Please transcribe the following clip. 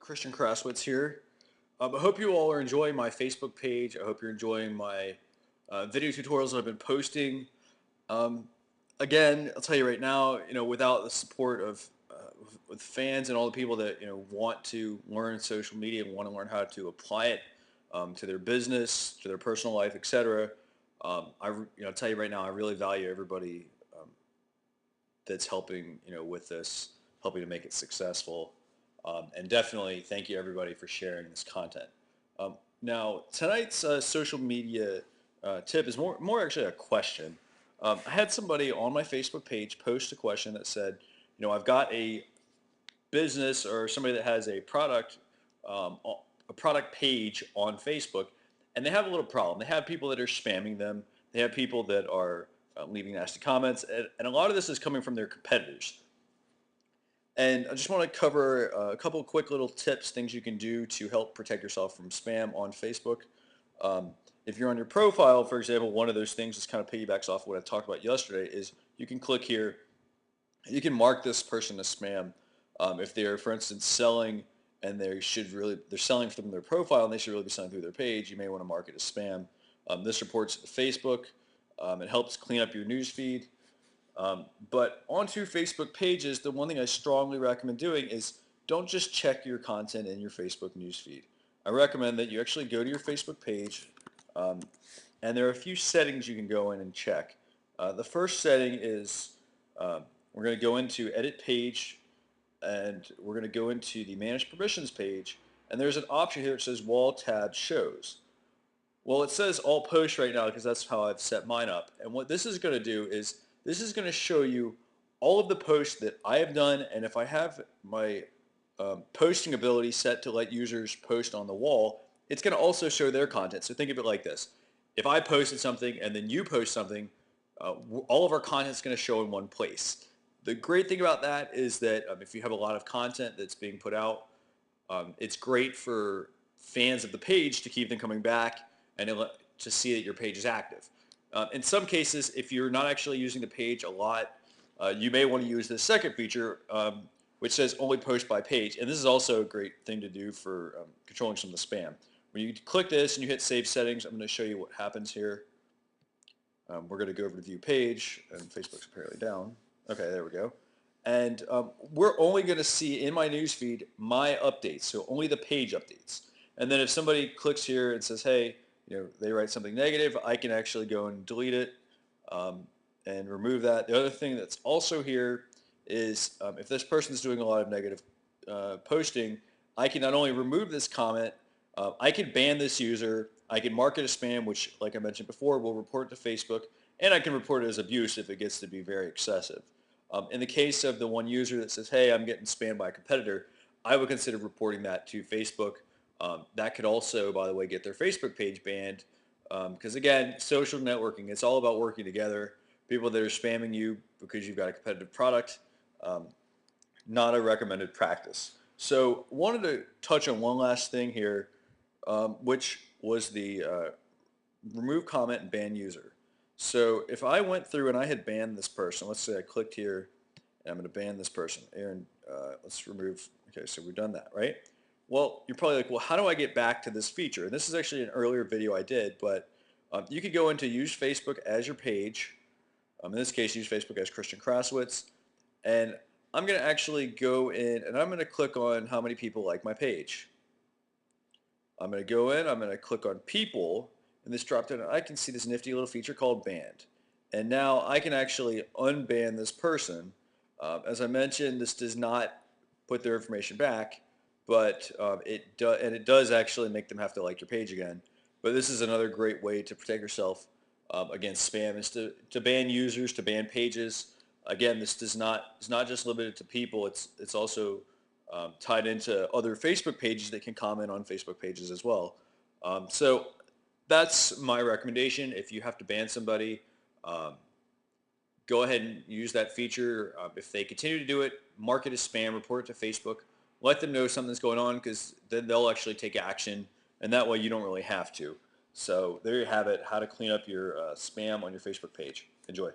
Christian Karasiewicz here. I hope you all are enjoying my Facebook page. I hope you're enjoying my video tutorials that I've been posting. Um, Again, I'll tell you right now, without the support of with fans and all the people that want to learn social media and want to learn how to apply it to their business, to their personal life, etc. I'll tell you right now, I really value everybody that's helping with this, helping to make it successful. And definitely thank you everybody for sharing this content. Now tonight's social media tip is more actually a question. I had somebody on my Facebook page post a question that said, I've got a business or somebody that has a product page on Facebook, and they have a little problem. They have people that are spamming them. They have people that are leaving nasty comments, and a lot of this is coming from their competitors. And I just want to cover a couple of quick little tips, things you can do to help protect yourself from spam on Facebook. If you're on your profile, for example, one of those things just kind of piggybacks off what I talked about yesterday is you can click here. You can mark this person as spam. If they're, for instance, selling and they're selling from their profile and they should really be selling through their page, you may want to mark it as spam. This reports to Facebook. It helps clean up your news feed. But onto Facebook pages, the one thing I strongly recommend doing is don't just check your content in your Facebook newsfeed. I recommend that you actually go to your Facebook page, and there are a few settings you can go in and check. The first setting is we're going to go into Edit Page, and we're going to go into the Manage Permissions page, and there's an option here that says Wall Tab Shows. Well, it says All Posts right now because that's how I've set mine up. And what this is going to do is this is going to show you all of the posts that I have done, and if I have my posting ability set to let users post on the wall, it's going to also show their content. So think of it like this. If I posted something and then you post something, all of our content is going to show in one place. The great thing about that is that if you have a lot of content that's being put out, it's great for fans of the page to keep them coming back and to see that your page is active. In some cases, if you're not actually using the page a lot, you may want to use this second feature, which says only post by page. And this is also a great thing to do for controlling some of the spam. When you click this and you hit Save Settings, I'm going to show you what happens here. We're going to go over to View Page, and Facebook's apparently down. Okay, there we go. And we're only going to see in my newsfeed my updates, so only the page updates. And then if somebody clicks here and says, hey, they write something negative, I can actually go and delete it and remove that. The other thing that's also here is if this person's doing a lot of negative posting, I can not only remove this comment, I can ban this user, I can mark it as spam, which, like I mentioned before, will report to Facebook, and I can report it as abuse if it gets to be very excessive. In the case of the one user that says, hey, I'm getting spammed by a competitor, I would consider reporting that to Facebook. That could also, by the way, get their Facebook page banned because, again, social networking, it's all about working together. People that are spamming you because you've got a competitive product, not a recommended practice. So wanted to touch on one last thing here, which was the remove comment and ban user. So if I went through and I had banned this person, let's say I clicked here and I'm going to ban this person. Aaron, let's remove, okay, so we've done that, right? Well, you're probably like, well, how do I get back to this feature? And this is actually an earlier video I did, but you could go into Use Facebook as your page. In this case, use Facebook as Christian Karasiewicz. And I'm going to actually go in and I'm going to click on how many people like my page. I'm going to go in, I'm going to click on people, and this drop down, I can see this nifty little feature called banned. And now I can actually unban this person. As I mentioned, this does not put their information back, but it does actually make them have to like your page again. But this is another great way to protect yourself against spam, is to ban users, to ban pages. Again, this is not just limited to people. It's also tied into other Facebook pages that can comment on Facebook pages as well. So that's my recommendation. If you have to ban somebody, go ahead and use that feature. If they continue to do it, mark it as spam, report it to Facebook, let them know something's going on, because then they'll actually take action, and that way you don't really have to. So there you have it, how to clean up your spam on your Facebook page. Enjoy.